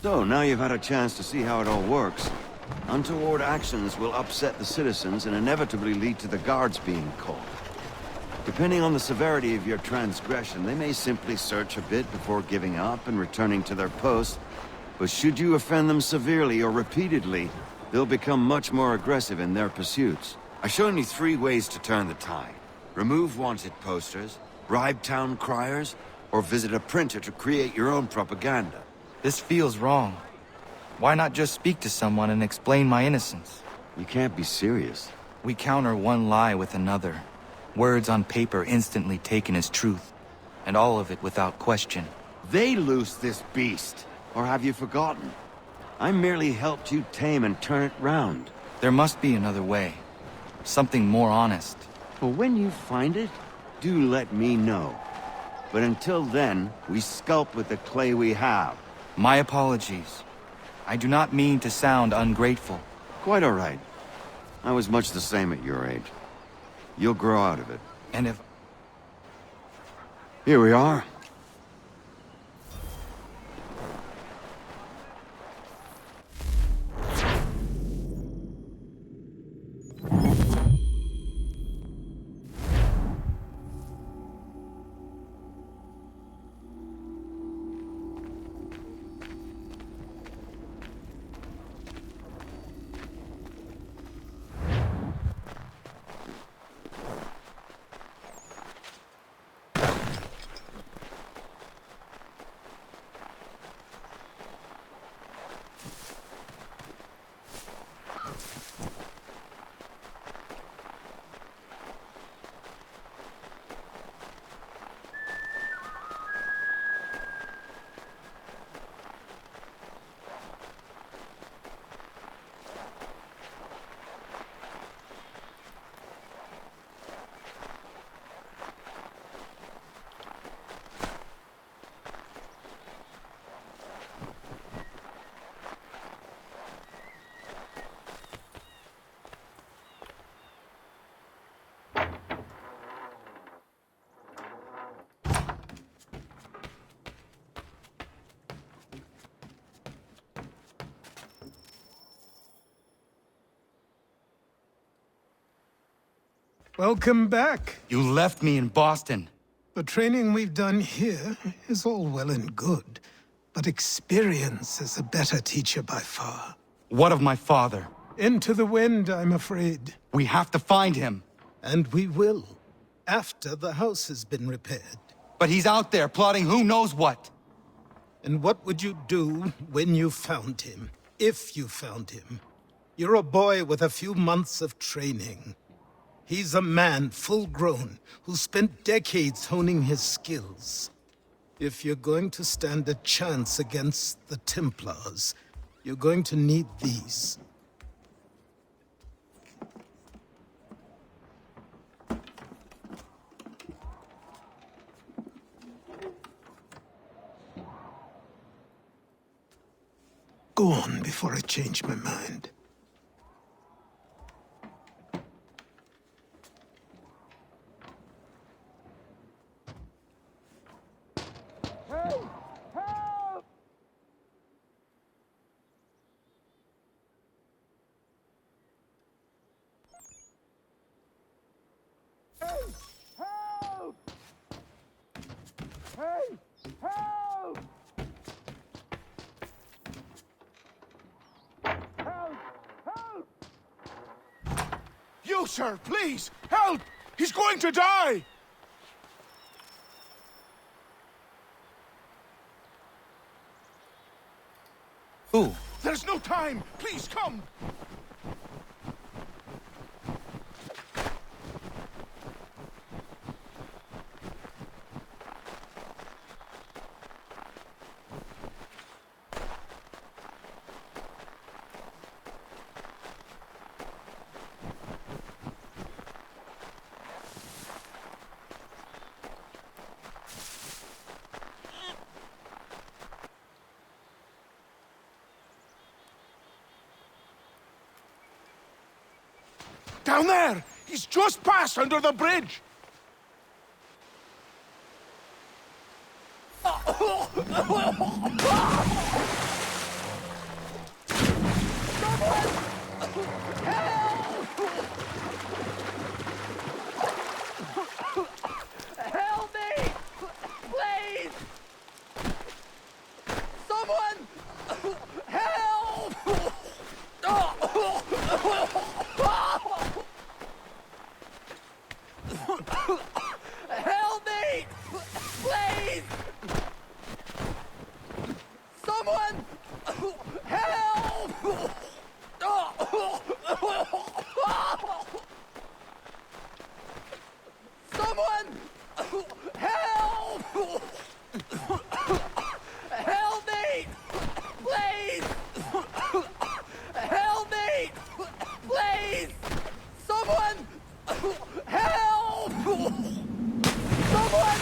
So, now you've had a chance to see how it all works. Untoward actions will upset the citizens and inevitably lead to the guards being called. Depending on the severity of your transgression, they may simply search a bit before giving up and returning to their post. But should you offend them severely or repeatedly, they'll become much more aggressive in their pursuits. I've shown you 3 ways to turn the tide. Remove wanted posters, bribe town criers, or visit a printer to create your own propaganda. This feels wrong. Why not just speak to someone and explain my innocence? You can't be serious. We counter one lie with another. Words on paper instantly taken as truth. And all of it without question. They loose this beast. Or have you forgotten? I merely helped you tame and turn it round. There must be another way. Something more honest. Well, when you find it, do let me know. But until then, we sculpt with the clay we have. My apologies. I do not mean to sound ungrateful. Quite all right. I was much the same at your age. You'll grow out of it. And if... Here we are. Welcome back. You left me in Boston. The training we've done here is all well and good, but experience is a better teacher by far. What of my father? Into the wind, I'm afraid. We have to find him. And we will, after the house has been repaired. But he's out there plotting who knows what. And what would you do when you found him? If you found him? You're a boy with a few months of training. He's a man, full-grown, who spent decades honing his skills. If you're going to stand a chance against the Templars, you're going to need these. Go on before I change my mind. You, sir, please, help! He's going to die! Who? There's no time! Please, come! Down there! He's just passed under the bridge! Help me! Please! Someone! Help! Help me! Please! Someone! Help! Someone! Help! Help me! Please! Help me! Please! Someone! Help! Someone!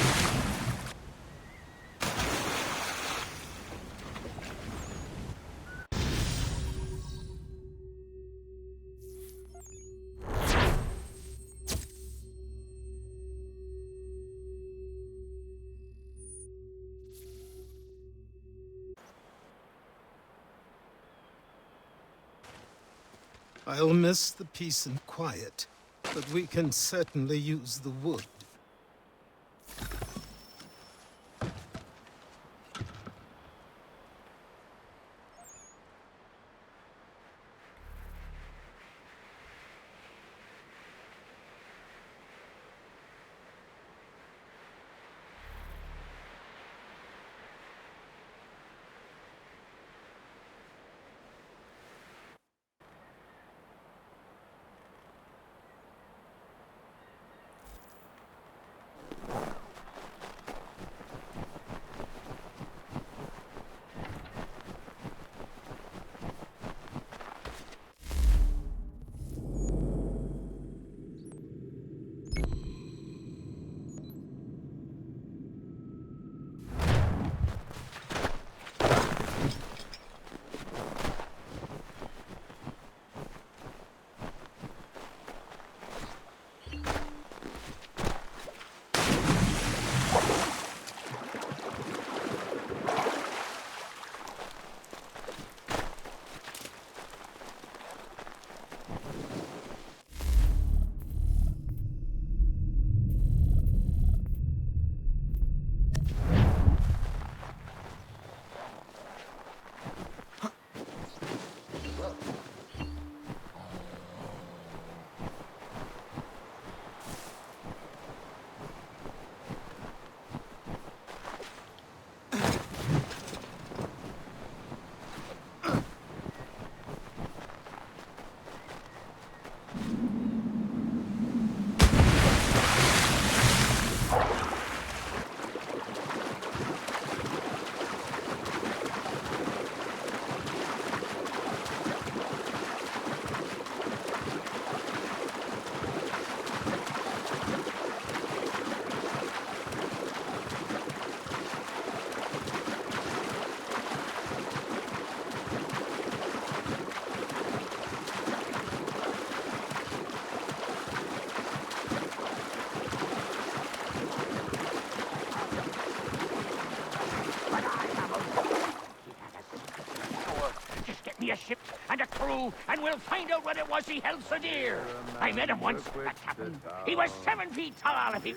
I'll miss the peace and quiet, but we can certainly use the wood. Me a ship and a crew, and we'll find out what it was he held so dear. I met him once, that captain. He was 7 feet tall if he...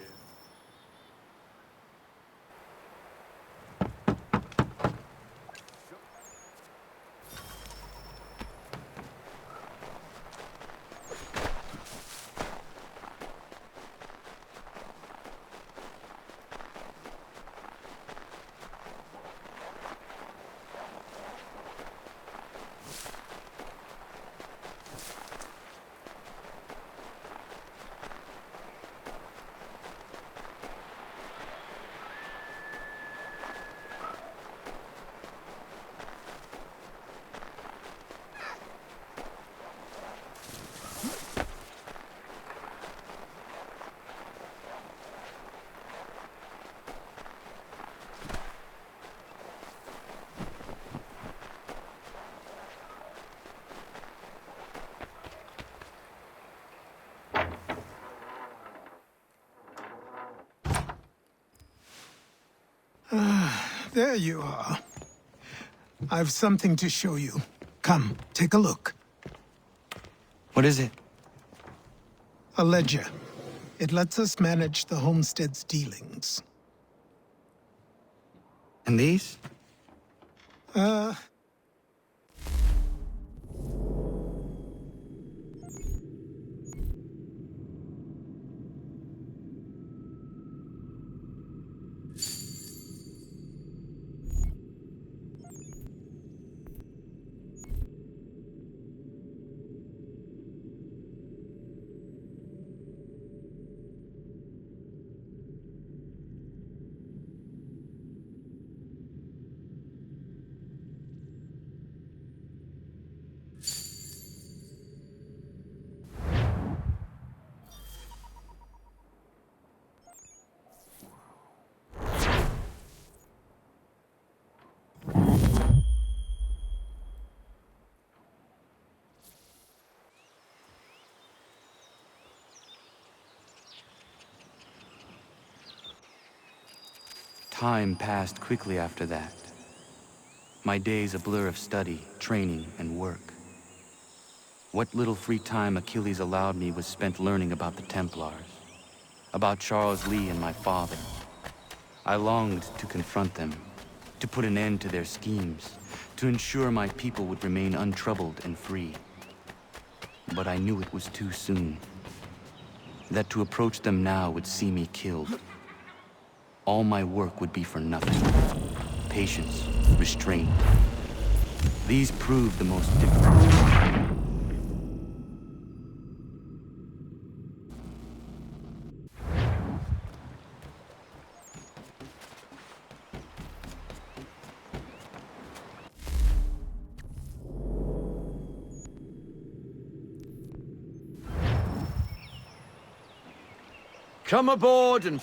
There you are. I've something to show you. Come, take a look. What is it? A ledger. It lets us manage the homestead's dealings. And these? Time passed quickly after that. My days a blur of study, training, and work. What little free time Achilles allowed me was spent learning about the Templars, about Charles Lee and my father. I longed to confront them, to put an end to their schemes, to ensure my people would remain untroubled and free. But I knew it was too soon, that to approach them now would see me killed. All my work would be for nothing. Patience, restraint. These proved the most difficult. Come aboard and...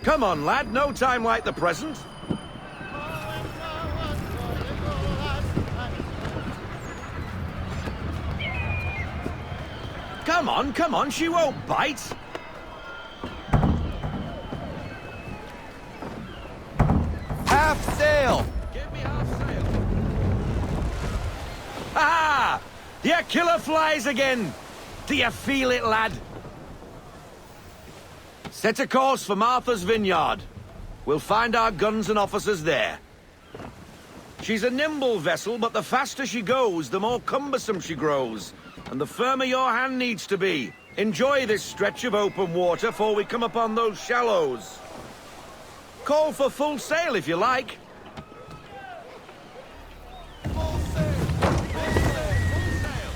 Come on, lad, no time like the present. Come on, she won't bite. Half sail! Give me half sail. Ah! Your killer flies again! Do you feel it, lad? Set a course for Martha's Vineyard. We'll find our guns and officers there. She's a nimble vessel, but the faster she goes, the more cumbersome she grows. And the firmer your hand needs to be. Enjoy this stretch of open water before we come upon those shallows. Call for full sail if you like. Full sail! Full sail!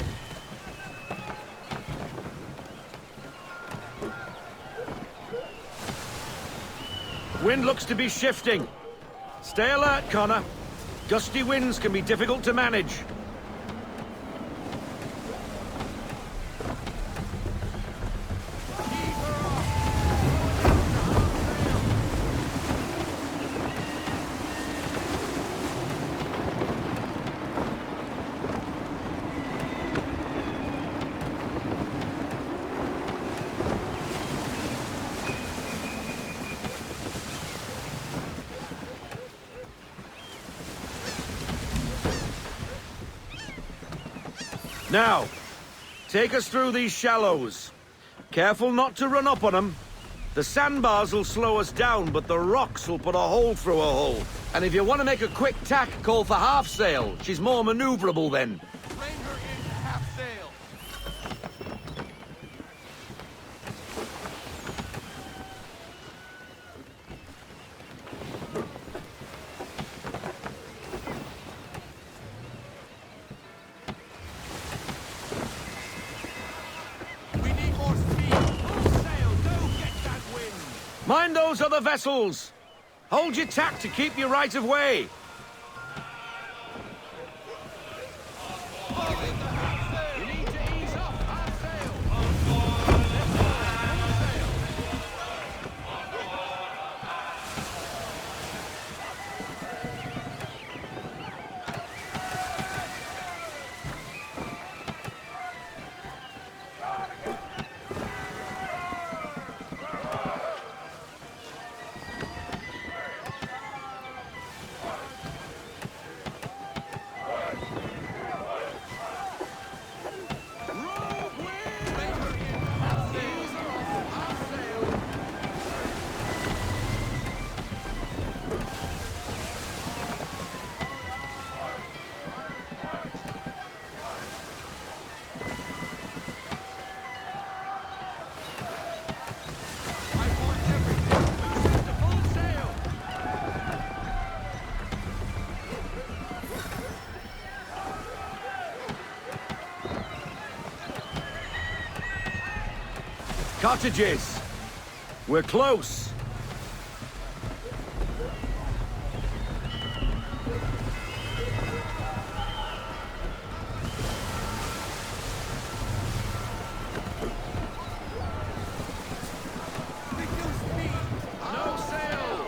Wind looks to be shifting. Stay alert, Connor. Gusty winds can be difficult to manage. Now, take us through these shallows. Careful not to run up on them. The sandbars will slow us down, but the rocks will put a hole through a hull. And if you want to make a quick tack, call for half sail. She's more maneuverable then. Bring her in half sail! We need more speed! Full sail! Don't get that wind! Mind those other vessels! Hold your tack to keep your right of way. Fall into half sail! You need to ease off half sail. Cottages. We're close. No sail!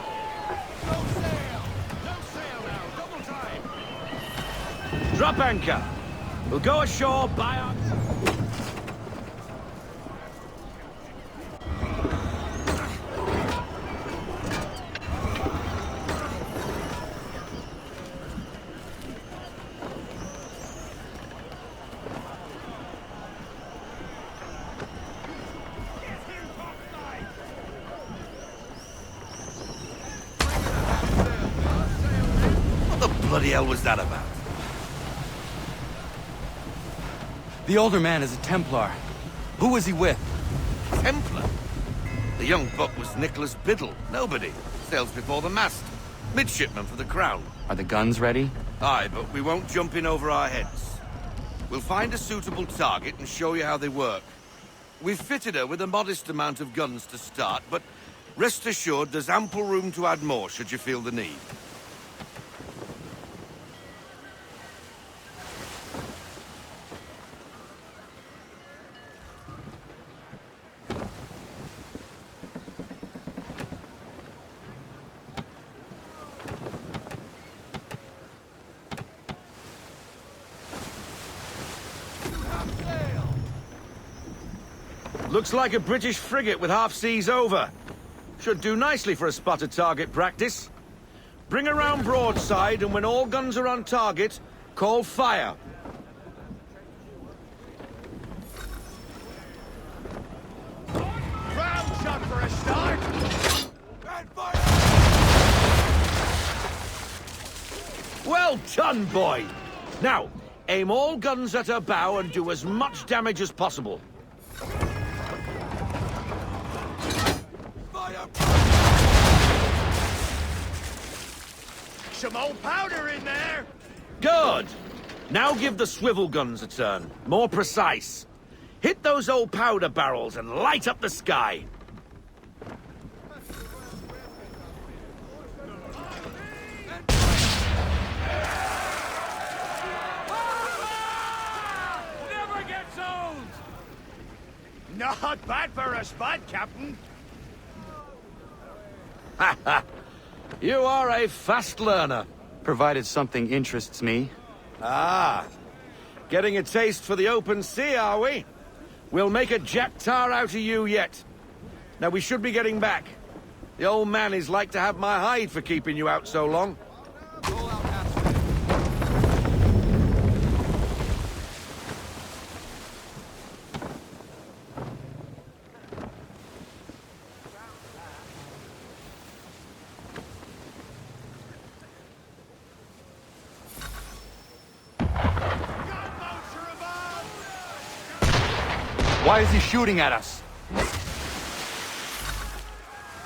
No sail! No sail now! Double time! Drop anchor. We'll go ashore by our... What the bloody hell was that about? The older man is a Templar. Who was he with? Templar? The young buck was Nicholas Biddle. Nobody. Sails before the mast. Midshipman for the Crown. Are the guns ready? Aye, but we won't jump in over our heads. We'll find a suitable target and show you how they work. We've fitted her with a modest amount of guns to start, but rest assured there's ample room to add more should you feel the need. Looks like a British frigate with half seas over. Should do nicely for a spotted target practice. Bring around broadside, and when all guns are on target, call fire. Round shot for a start! And fire! Well done, boy! Now, aim all guns at her bow and do as much damage as possible. Fire! Some old powder in there! Good! Now give the swivel guns a turn. More precise. Hit those old powder barrels and light up the sky. Never gets old! Not bad for a spot, Captain. You are a fast learner. Provided something interests me. Ah, getting a taste for the open sea, are we? We'll make a Jack Tar out of you yet. Now, we should be getting back. The old man is like to have my hide for keeping you out so long. Gunboats are above! Why is he shooting at us?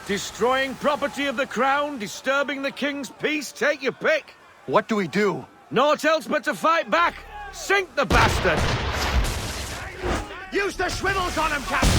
Destroying property of the crown, disturbing the king's peace, take your pick. What do we do? Naught else but to fight back. Sink the bastard! Use the swivels on him, Captain!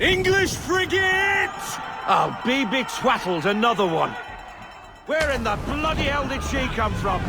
English frigate! I'll be betwattled, another one. Where in the bloody hell did she come from?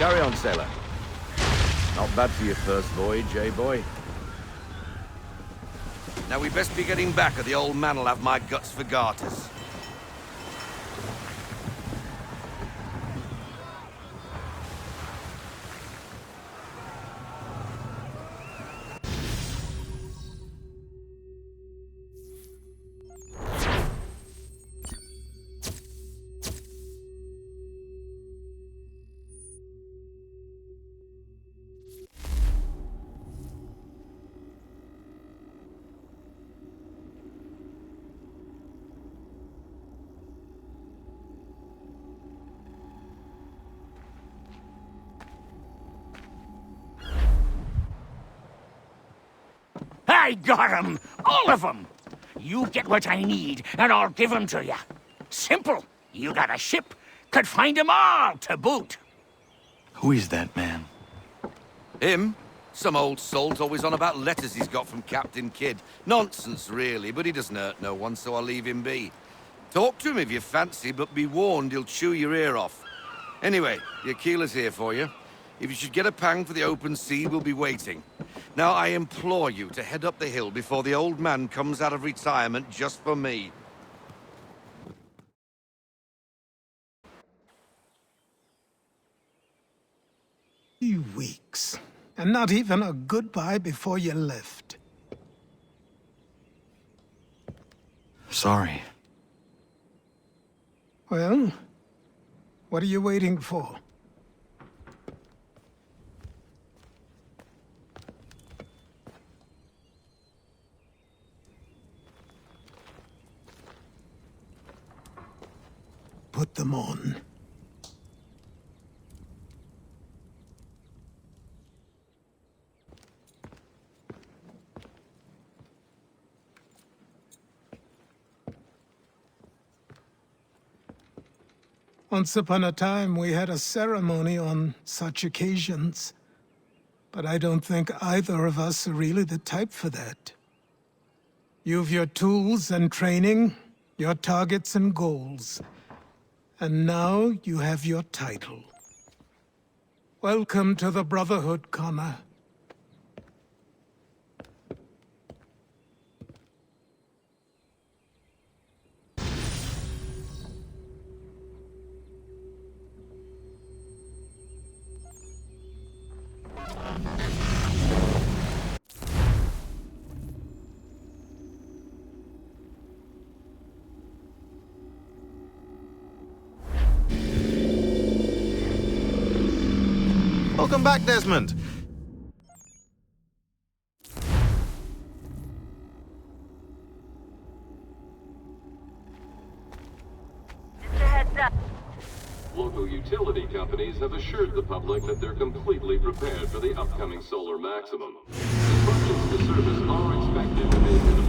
Carry on, sailor. Not bad for your first voyage, eh, boy? Now we best be getting back, or the old man'll have my guts for garters. I got 'em! All of 'em! You get what I need, and I'll give 'em to you. Simple. You got a ship, could find 'em all to boot. Who is that man? Him? Some old salt always on about letters he's got from Captain Kidd. Nonsense, really, but he doesn't hurt no one, so I'll leave him be. Talk to him if you fancy, but be warned he'll chew your ear off. Anyway, your keeler's here for you. If you should get a pang for the open sea, we'll be waiting. Now, I implore you to head up the hill before the old man comes out of retirement just for me. 3 weeks, and not even a goodbye before you left. Sorry. Well, what are you waiting for? Put them on. Once upon a time, we had a ceremony on such occasions. But I don't think either of us are really the type for that. You've your tools and training, your targets and goals. And now you have your title. Welcome to the Brotherhood, Connor. Welcome back, Desmond. Local utility companies have assured the public that they're completely prepared for the upcoming solar maximum. Disruptions to service are expected to be minimal.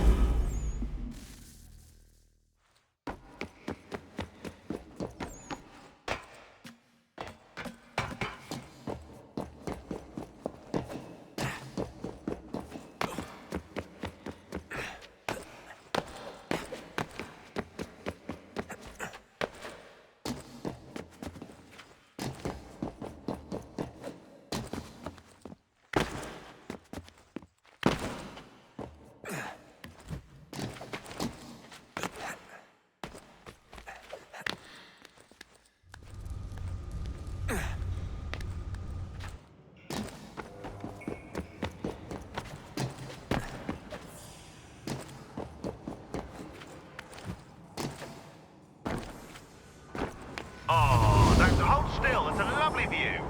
Oh, don't hold still. It's a lovely view.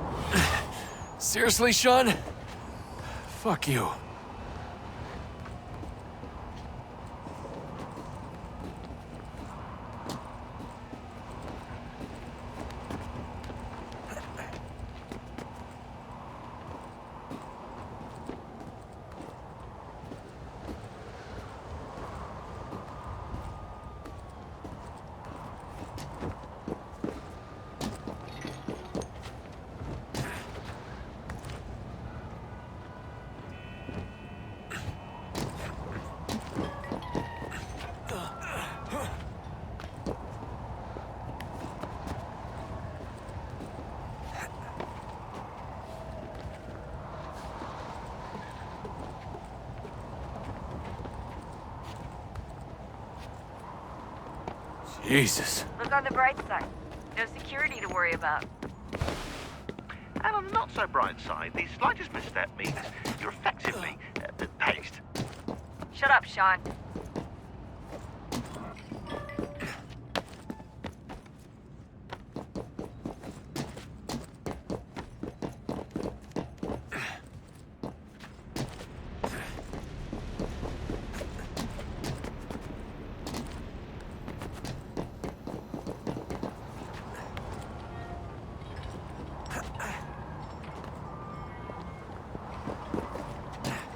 Seriously, Sean? Fuck you. Jesus. Look on the bright side. No security to worry about. And on the not so bright side, the slightest misstep means you're effectively paced. Shut up, Sean.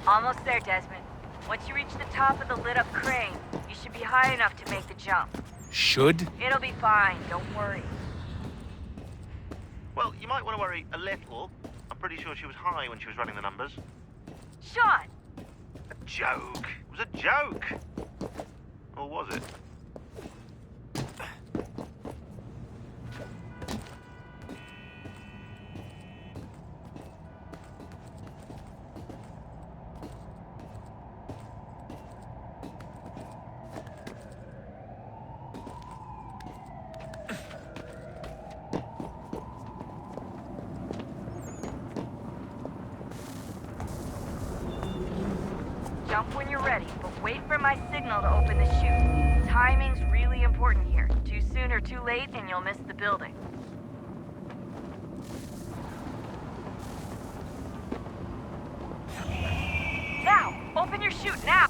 Almost there, Desmond. Once you reach the top of the lit-up crane, you should be high enough to make the jump. Should? It'll be fine, don't worry. Well, you might want to worry a little. I'm pretty sure she was high when she was running the numbers. Sean! A joke. It was a joke. Or was it? Jump when you're ready, but wait for my signal to open the chute. Timing's really important here. Too soon or too late, and you'll miss the building. Now! Open your chute, now!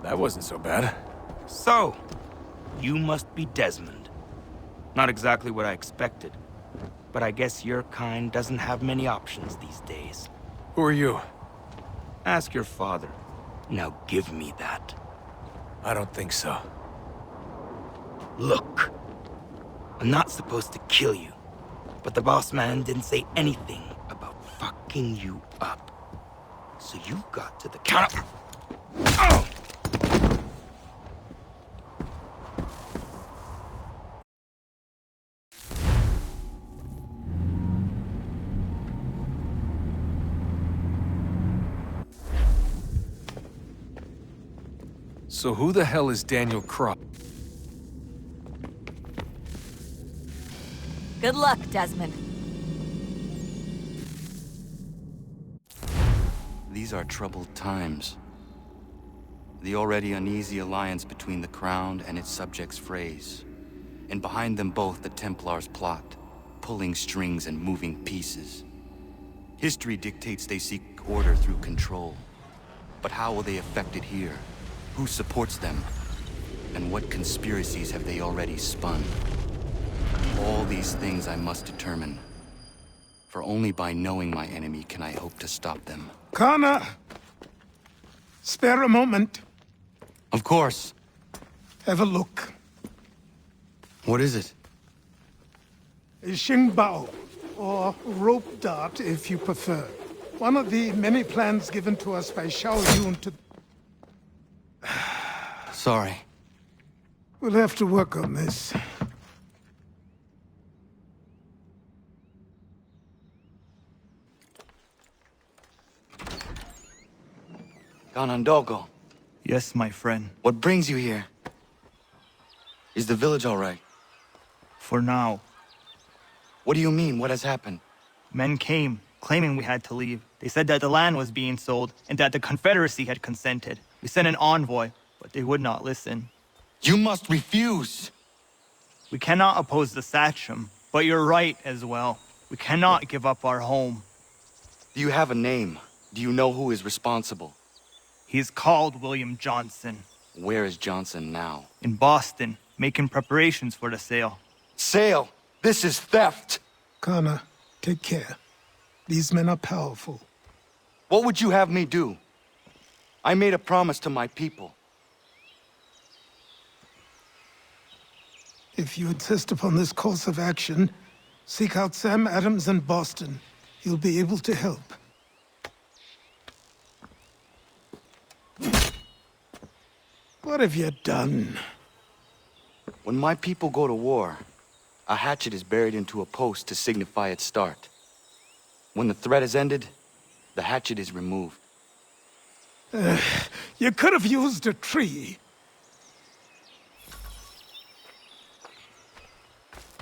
That wasn't so bad. So, you must be Desmond. Not exactly what I expected, but I guess your kind doesn't have many options these days. Who are you? Ask your father. Now give me that. I don't think so. Look, I'm not supposed to kill you, but the boss man didn't say anything about fucking you up. So you got to the counter. Oh! So who the hell is Daniel Cross? Good luck, Desmond. These are troubled times. The already uneasy alliance between the Crown and its subjects frays. And behind them both the Templars plot, pulling strings and moving pieces. History dictates they seek order through control. But how will they affect it here? Who supports them? And what conspiracies have they already spun? All these things I must determine. For only by knowing my enemy can I hope to stop them. Connor! Spare a moment. Of course. Have a look. What is it? A Xingbao, or rope dart if you prefer. One of the many plans given to us by Xiao Yun to... Sorry. We'll have to work on this. Ganondogo, Yes, my friend. what brings you here? Is the village all right? For now. What do you mean? What has happened? Men came, claiming we had to leave. They said that the land was being sold, and that the Confederacy had consented. We sent an envoy, but they would not listen. You must refuse! We cannot oppose the Sachem, but you're right as well. We cannot give up our home. Do you have a name? Do you know who is responsible? He is called William Johnson. Where is Johnson now? In Boston, making preparations for the sale. Sale! This is theft! Connor, take care. These men are powerful. What would you have me do? I made a promise to my people. If you insist upon this course of action, seek out Sam Adams in Boston. He'll be able to help. What have you done? When my people go to war, a hatchet is buried into a post to signify its start. When the threat is ended, the hatchet is removed. You could have used a tree.